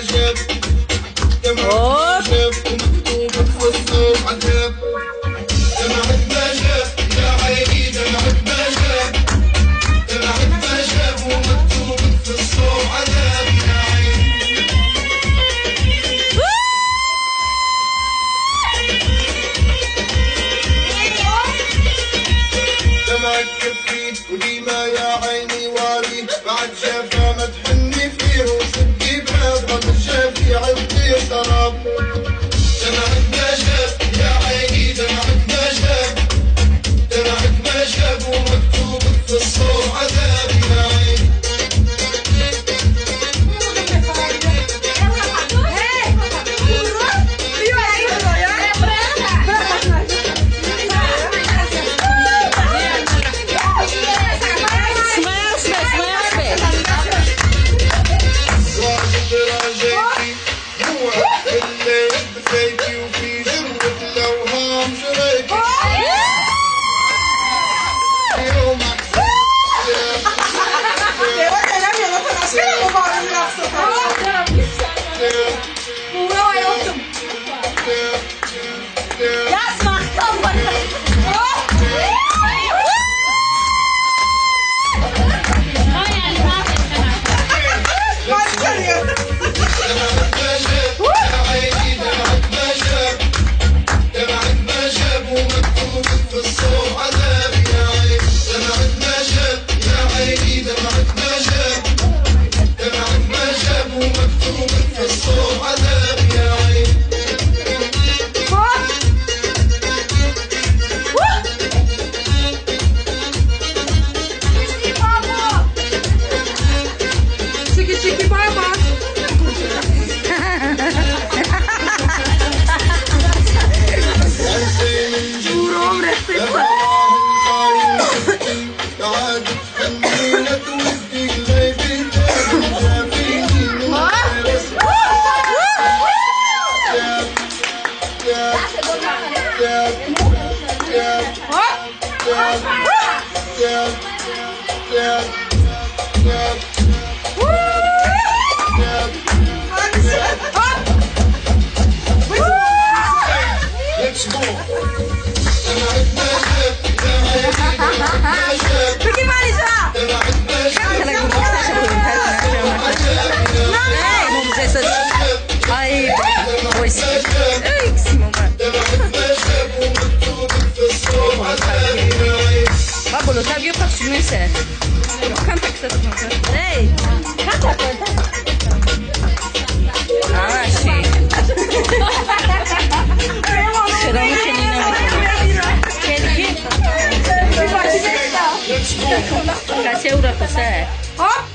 جاب دمعت ما جاب ومكتوب في الصوب عذاب دمعت ما جاب يا عيني دمعت ما جاب دمعت ما جاب ومكتوب في الصوب عذاب يا عيني دمعت كفيت وديما يا عيني والي بعد شافها ما تحني فيه وسدي بابها من شافي عندي شراب دمعت ما جاب يا عيني دمعت ما جاب دمعت ما جاب ومكتوب في الصوب عذاب يا عيني فيكي وفي جروة الأوهام جريكي يومك Babo, lo tak io faccio in sé. Canta questa cosa. Ehi! Canta questa. Ah, sì. C'era un cenino. Che di che? Mi faccio questa. Grazie euro cos'è? Oh!